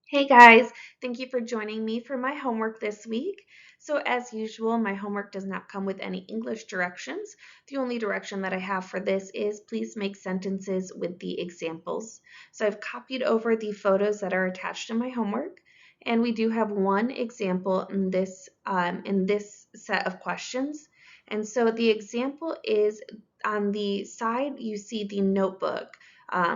Hey guys, thank you for joining me for my homework this week. So as usual, my homework does not come with any English directions. The only direction that I have for this is please make sentences with the examples. So I've copied over the photos that are attached to my homework, and we do have one example in this set of questions. And so the example is on the side, you see the notebook.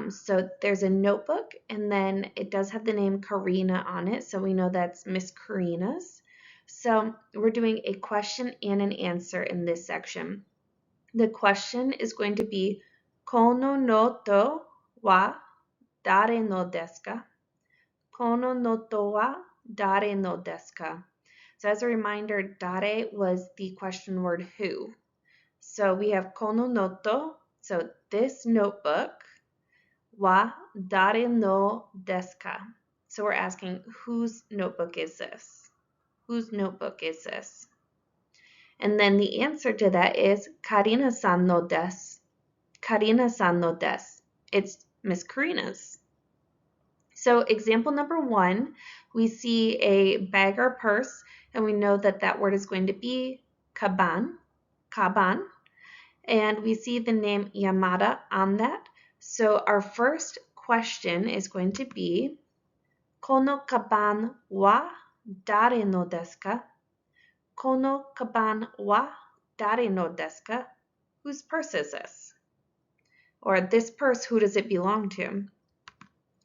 So there's a notebook, and then it does have the name Karina on it, so we know that's Miss Karina's. So we're doing a question and an answer in this section. The question is going to be Kono no to wa dare no desu ka? Kono no to wa dare no desu ka? So as a reminder, dare was the question word who. So we have kono no to, so this notebook, wa dare no desu ka? So we're asking, whose notebook is this? Whose notebook is this? And then the answer to that is Karina-san no desu. Karina-san no desu. It's Miss Karina's. So example number one, we see a bag or purse, and we know that that word is going to be kaban, kaban. And we see the name Yamada on that. So our first question is going to be, Kono kaban wa dare no desu ka? Kono kaban wa dare no desu ka? Whose purse is this? Or this purse, who does it belong to?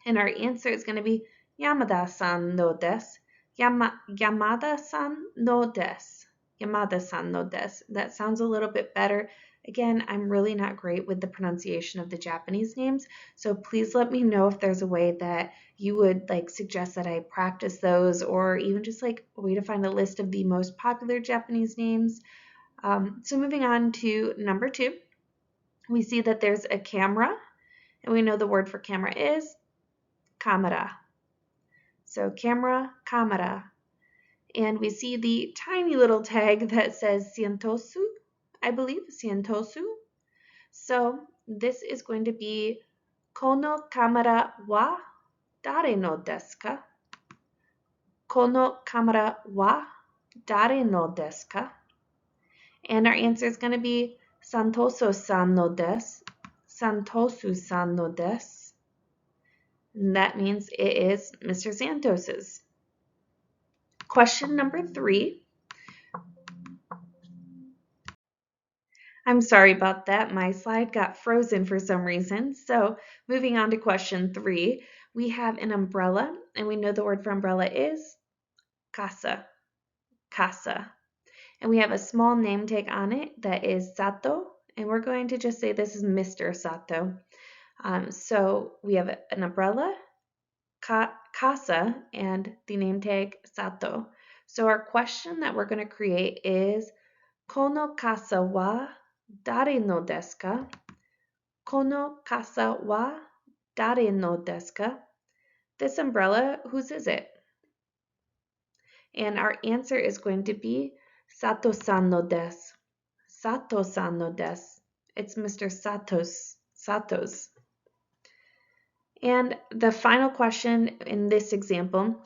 And our answer is going to be Yamada-san no desu. Yamada-san no desu. Yamada-san no desu. That sounds a little bit better. Again, I'm really not great with the pronunciation of the Japanese names, so please let me know if there's a way that you would suggest that I practice those, or even just a way to find a list of the most popular Japanese names. So moving on to number two, we see that there's a camera, and we know the word for camera is camera. So camera, camera. And we see the tiny little tag that says cientosu, I believe, cientosu. So this is going to be Kono camera wa dare no desu ka? Kono camera wa dare no desu ka? And our answer is going to be Santoso-san no desu. Santosu-san no desu. And that means it is Mr. Santos's. Question number three. I'm sorry about that. My slide got frozen for some reason. So moving on to question three, we have an umbrella, and we know the word for umbrella is casa, casa. And we have a small name tag on it that is Sato, and we're going to just say this is Mr. Sato. So we have an umbrella, casa, and the name tag Sato. So our question that we're going to create is Kono casa wa dare no desu ka? Kono casa wa dare no desu ka? This umbrella, whose is it? And our answer is going to be Sato-san no desu. Sato-san no desu. It's Mr. Sato's. And the final question in this example,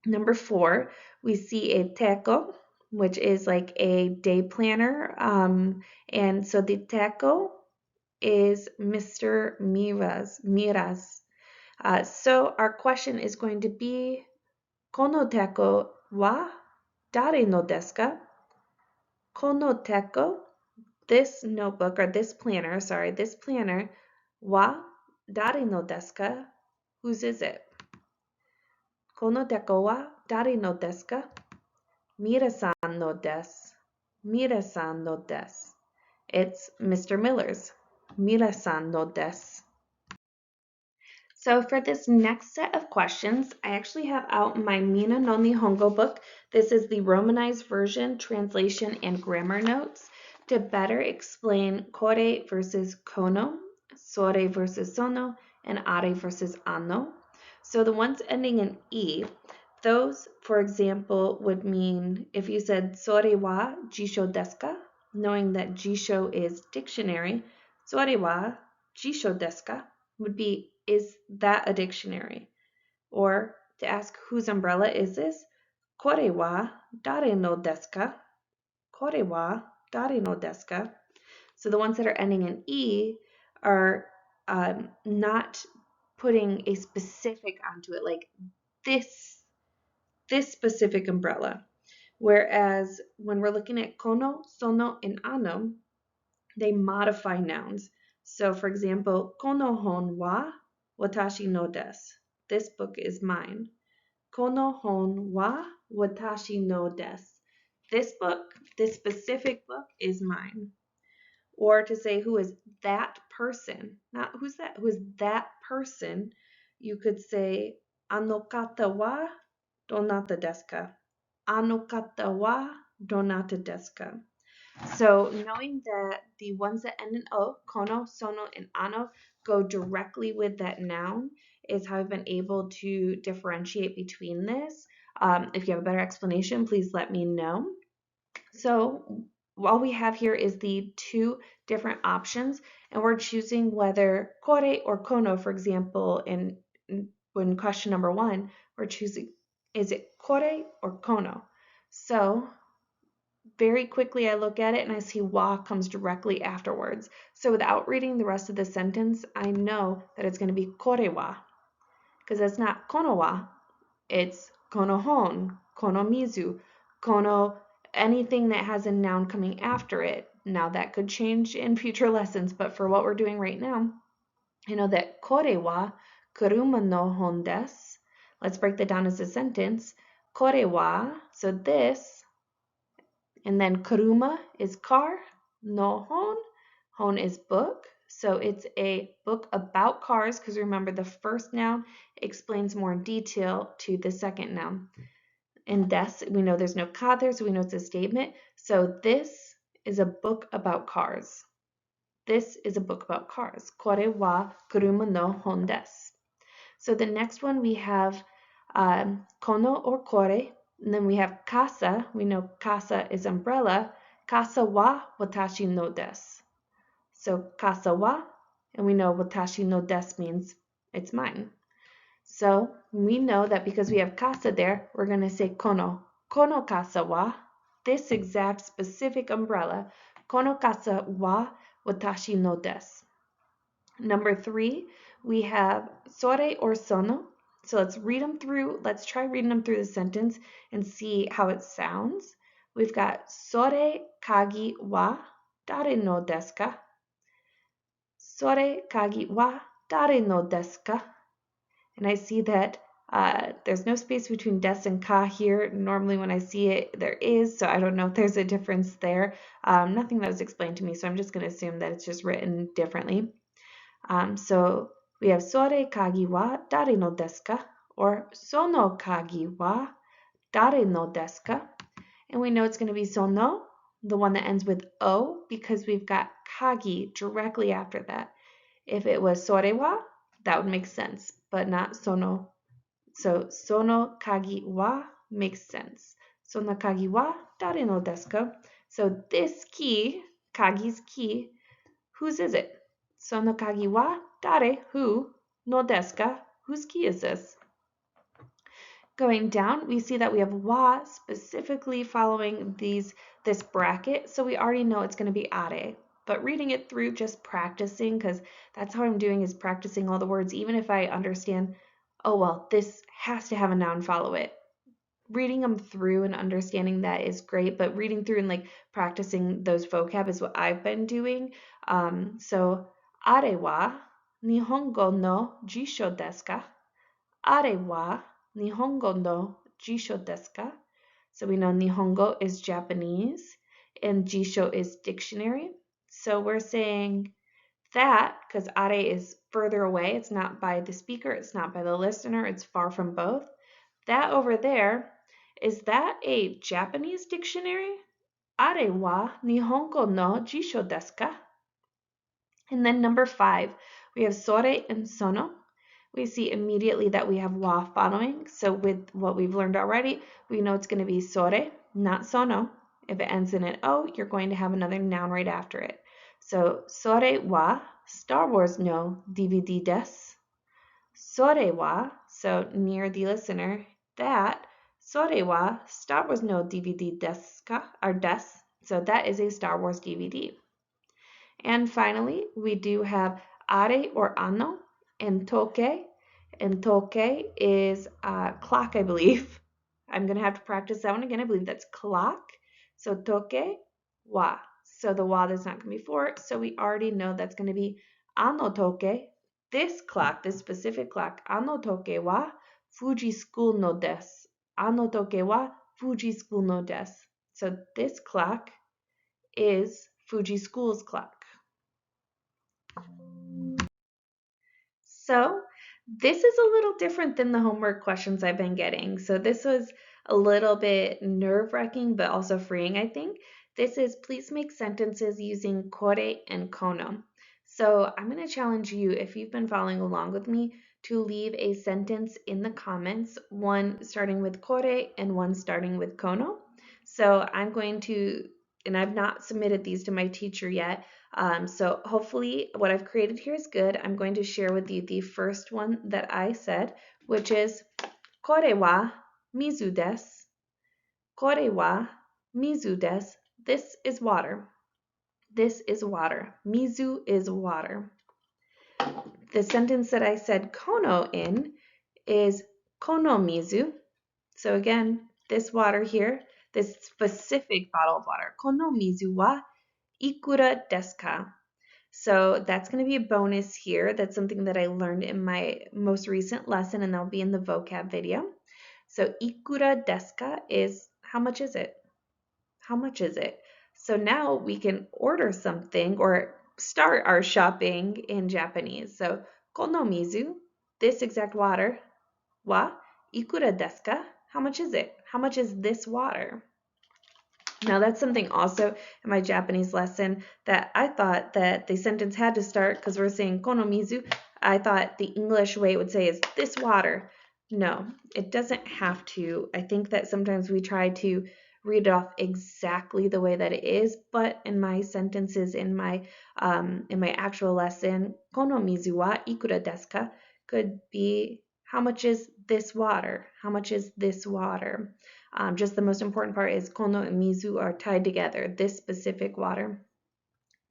number four, we see a teko, which is like a day planner. And so the teko is Mr. Mira's. So our question is going to be, Kono teko wa dare no desu ka? Kono teko, this notebook, or this planner, wa dare no desu ka? Whose is it? Kono teko wa dare no desu ka? Mira-san no desu. Mira-san no desu. It's Mr. Miller's. Mira-san no desu. So for this next set of questions, I actually have out my Minna No Nihongo book. This is the Romanized version, translation, and grammar notes to better explain kore versus kono, sore versus sono, and are versus ano. So the ones ending in e, those, for example, would mean if you said sore wa jisho desu ka, knowing that jisho is dictionary, sore wa jisho desu ka would be, is that a dictionary? Or to ask whose umbrella is this, kore wa dare no desu ka? Kore wa dare no desu ka? So the ones that are ending in E are not putting a specific onto it, like this specific umbrella. Whereas when we're looking at kono, sono, and ano, they modify nouns. So for example, kono hon wa watashi no desu. This book is mine. Kono hon wa watashi no desu. This book, this specific book is mine. Or to say who is that person, not who's that, who is that person, you could say ano kata wa donata desu ka? Ano kata wa donata desu ka? So knowing that the ones that end in O, kono, sono, and ano, go directly with that noun is how I've been able to differentiate between this. If you have a better explanation, please let me know. So all we have here is the two different options, and we're choosing whether kore or kono, for example, when question number 1, we're choosing, is it kore or kono? So very quickly I look at it and I see wa comes directly afterwards. So without reading the rest of the sentence, I know that it's going to be kore wa, because that's not kono wa, it's kono hon, kono mizu, kono, anything that has a noun coming after it. Now that could change in future lessons, but for what we're doing right now, I know that kore wa kuruma no hon desu. Let's break that down as a sentence. Kore wa, so this, and then kuruma is car, no hon, hon is book. So it's a book about cars, because remember the first noun explains more in detail to the second noun. And desu, we know there's no ka there, so we know it's a statement. So this is a book about cars. This is a book about cars. Kore wa kuruma no hon desu. So the next one we have kono or kore, and then we have kasa. We know kasa is umbrella. Kasa wa watashi no desu. So kasa wa, and we know watashi no desu means it's mine. So we know that because we have kasa there, we're going to say kono. Kono kasa wa, this exact specific umbrella, kono kasa wa watashi no desu. Number 3, we have sore or sono. So let's read them through. Let's try reading them through the sentence and see how it sounds. We've got sore kagi wa dare no desu ka? Sore kagi wa dare no desu ka? And I see that there's no space between des and ka here. Normally when I see it, there is, so I don't know if there's a difference there. Nothing that was explained to me, so I'm just going to assume that it's just written differently. So we have sore kagi wa dare no desu ka? Or sono kagi wa dare no desu ka? And we know it's going to be sono, the one that ends with o, because we've got kagi directly after that. If it was sore wa, that would make sense, but not sono. So sono kagi wa makes sense. Sono kagi wa dare no desu ka? So this key, kagi's key, whose is it? Sono kagi wa dare, who, no desu ka? Whose key is this? Going down, we see that we have wa specifically following this bracket, so we already know it's going to be are. But reading it through, just practicing, because that's how I'm doing, is practicing all the words, even if I understand, oh well, this has to have a noun follow it. Reading them through and understanding that is great, but reading through and like practicing those vocab is what I've been doing. So are wa Nihongo no jisho desu ka? Are wa Nihongo no jisho desu ka? So we know Nihongo is Japanese and jisho is dictionary. So we're saying that because are is further away, it's not by the speaker, it's not by the listener, it's far from both. That over there, is that a Japanese dictionary? Are wa Nihongo no jisho desu ka? And then number 5, we have sore and sono. We see immediately that we have wa following. So with what we've learned already, we know it's going to be sore, not sono. If it ends in an o, you're going to have another noun right after it. So sore wa Star Wars no DVD desu. Sore wa so near the listener, that sore wa Star Wars no DVD desu ka, or des, so that is a Star Wars DVD. And finally, we do have are or ano and toke. And toke is clock, I believe. I'm going to have to practice that one again. I believe that's clock. So toke wa. So the wa that's not going to be for, so we already know that's going to be ano toke. This clock, this specific clock, ano toke wa Fuji school no desu. Ano toke wa Fuji school no desu. So this clock is Fuji school's clock. So this is a little different than the homework questions I've been getting. So this was a little bit nerve-wracking, but also freeing, I think. This is please make sentences using kore and kono. So I'm going to challenge you, if you've been following along with me, to leave a sentence in the comments, one starting with kore and one starting with kono. So I'm going to, and I've not submitted these to my teacher yet, so hopefully what I've created here is good. I'm going to share with you the first one that I said, which is kore wa mizu desu. Kore wa mizu desu. This is water. This is water. Mizu is water. The sentence that I said kono in is kono mizu. So again, this water here, this specific bottle of water, kono mizu wa ikura desu ka? So that's going to be a bonus here. That's something that I learned in my most recent lesson, and that'll be in the vocab video. So ikura desu ka is how much is it? How much is it? So now we can order something or start our shopping in Japanese. So kono mizu, this exact water, wa ikura desu ka? How much is it? How much is this water? Now that's something also in my Japanese lesson that I thought that the sentence had to start because we're saying konomizu. I thought the English way it would say is this water. No, it doesn't have to. I think that sometimes we try to read it off exactly the way that it is, but in my sentences in my actual lesson, konomizu wa ikura desu ka could be how much is this water? How much is this water? Just the most important part is kono and mizu are tied together, this specific water.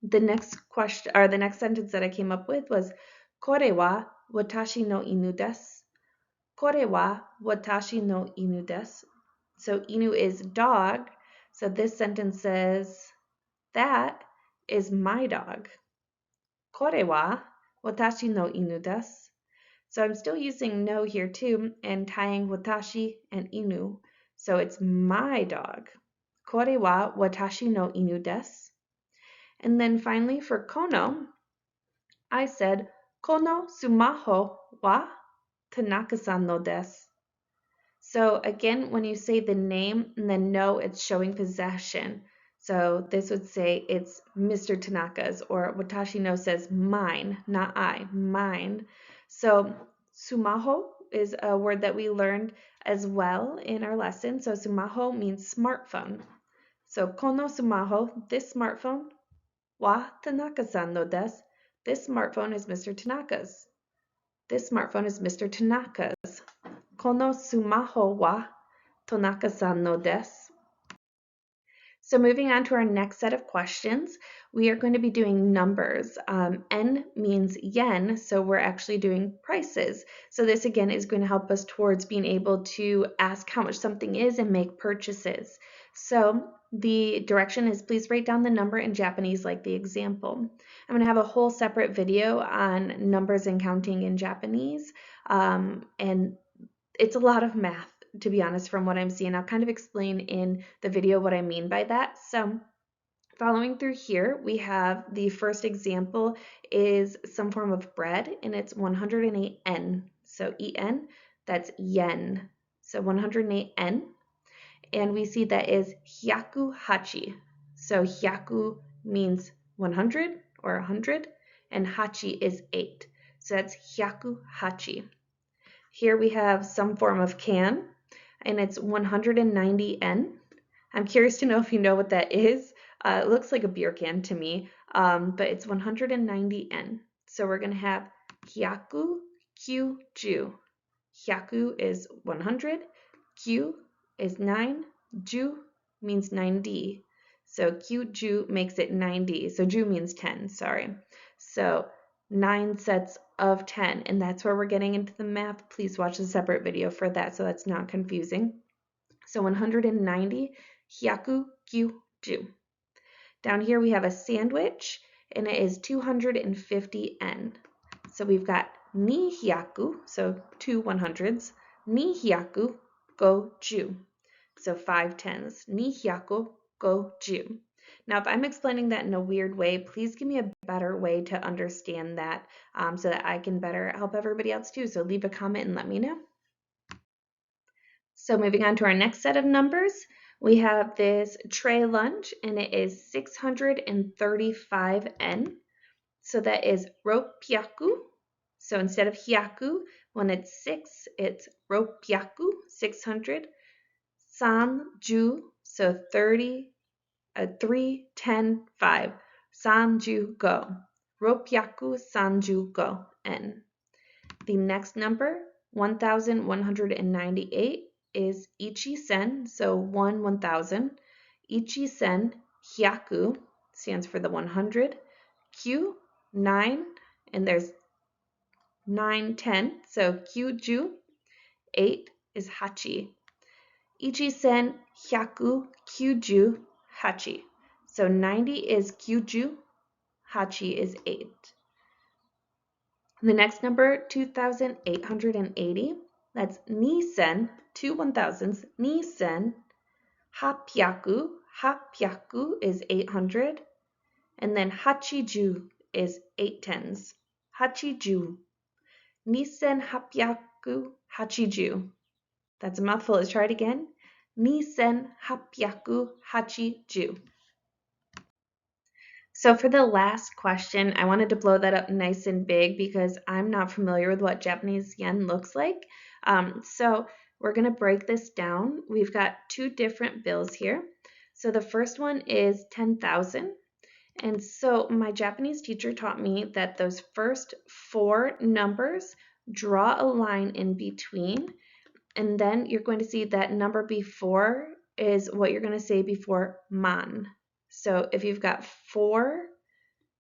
The next question, or the next sentence that I came up with was kore wa watashi no inu desu. Kore wa watashi no inu desu. So inu is dog. So this sentence says that is my dog. Kore wa watashi no inu desu. So I'm still using no here too and tying watashi and inu. So it's my dog. Kore wa watashi no inu desu. And then finally for kono, I said kono sumaho wa Tanaka-san no desu. So again, when you say the name and then no, it's showing possession. So this would say it's Mr. Tanaka's, or watashi no says mine, not I, mine. So sumaho is a word that we learned as well in our lesson. So sumaho means smartphone. So kono sumaho, this smartphone, wa Tanaka-san no desu. This smartphone is Mr. Tanaka's. This smartphone is Mr. Tanaka's. Kono sumaho wa Tanaka-san no desu. So moving on to our next set of questions, we are going to be doing numbers. N means yen, so we're actually doing prices. So this again is going to help us towards being able to ask how much something is and make purchases. So the direction is please write down the number in Japanese like the example. I'm going to have a whole separate video on numbers and counting in Japanese, and it's a lot of math, to be honest, from what I'm seeing. I'll kind of explain in the video what I mean by that. So following through here, we have the first example is some form of bread, and it's 108 yen. So en, that's yen. So 108 yen. And we see that is hyaku hachi. So hyaku means 100 or 100, and hachi is 8. So that's hyaku hachi. Here we have some form of can, and it's 190 yen. I'm curious to know if you know what that is. It looks like a beer can to me, but it's 190 yen. So we're going to have hyaku kyuju. Hyaku is 100. Kyu is 9. Ju means 90. So Kyu-ju makes it 90. So ju means 10, sorry. So 9 sets of 10, and that's where we're getting into the math. Please watch a separate video for that so that's not confusing. So 190, hyaku kyu ju. Down here we have a sandwich, and it is 250 yen. So we've got ni hyaku, so 2 100s, ni hyaku go ju. So 5 tens, ni hyaku go ju. Now, if I'm explaining that in a weird way, please give me a better way to understand that so that I can better help everybody else too. So leave a comment and let me know. So moving on to our next set of numbers, we have this tray lunch, and it is 635 yen. So that is ropyaku. So instead of hyaku, when it's 6, it's ropyaku, 600. Sanju, so 30, 3, 10, 5. Sanju go. Ropyaku sanju go en. The next number, 1198, is ichi-sen, so 1 1000. Ichi-sen hyaku stands for the 100. Kyu, 9, and there's 9, 10, so Kyu-ju, 8 is hachi. Ichi-sen hyaku kyuju hachi. So 90 is kyuju, hachi is 8. The next number, 2880, that's ni-sen, 2 1000s, ni-sen, hapyaku, hapyaku is 800, and then hachiju is 8 tens. Hachiju. Nisen hapyaku hachiju. That's a mouthful. Let's try it again. Nisen hapyaku hachiju. So for the last question, I wanted to blow that up nice and big because I'm not familiar with what Japanese yen looks like. So we're going to break this down. We've got 2 different bills here. So the first one is 10,000. And so my Japanese teacher taught me that those first 4 numbers, draw a line in between, and then you're going to see that number before is what you're going to say before man. So if you've got 4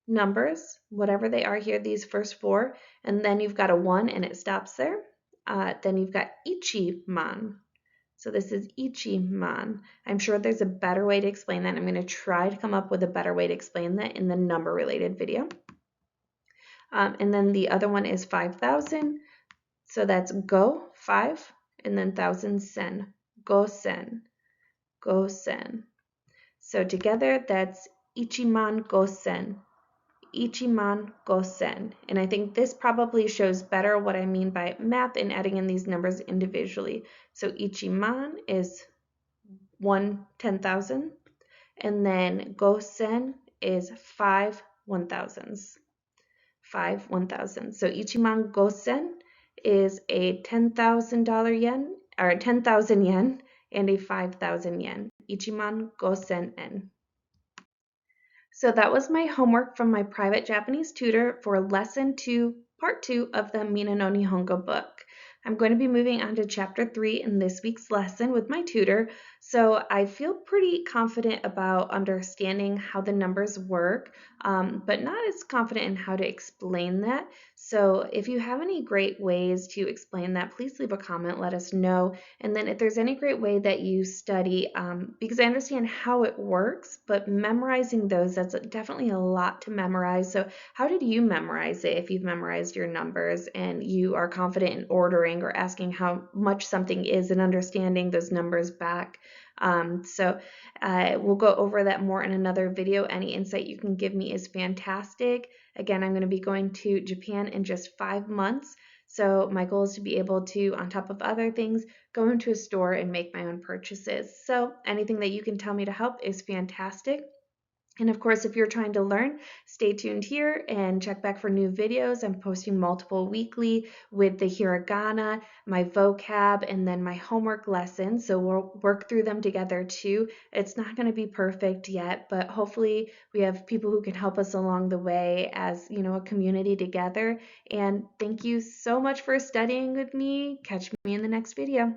numbers, whatever they are here, these first 4, and then you've got a 1 and it stops there, then you've got ichi-man. So this is ichi-man. I'm sure there's a better way to explain that. I'm going to try to come up with a better way to explain that in the number related video. And then the other one is 5,000. So that's go, 5, and then 1,000 sen. Go sen. Go sen. So together that's ichiman go sen. Ichiman go sen. And I think this probably shows better what I mean by math and adding in these numbers individually. So ichiman is 1 10,000, and then gosen is 5 1,000s. 5 1,000. So ichiman gosen is a $10,000 yen, or 10,000 yen, and a 5,000 yen. Ichiman gosen en. So that was my homework from my private Japanese tutor for lesson 2, part 2 of the Minna No Nihongo book. I'm going to be moving on to chapter 3 in this week's lesson with my tutor, so I feel pretty confident about understanding how the numbers work, but not as confident in how to explain that. So if you have any great ways to explain that, please leave a comment, let us know. And then if there's any great way that you study, because I understand how it works, but memorizing those, that's definitely a lot to memorize. So how did you memorize it if you've memorized your numbers and you are confident in ordering or asking how much something is and understanding those numbers back? We'll go over that more in another video. Any insight you can give me is fantastic. Again, I'm going to be going to Japan in just 5 months. So my goal is to be able to, on top of other things, go into a store and make my own purchases. So anything that you can tell me to help is fantastic. And of course, if you're trying to learn, stay tuned here and check back for new videos. I'm posting multiple weekly with the hiragana, my vocab, and then my homework lessons. So we'll work through them together too. It's not going to be perfect yet, but hopefully we have people who can help us along the way as, a community together. And thank you so much for studying with me. Catch me in the next video.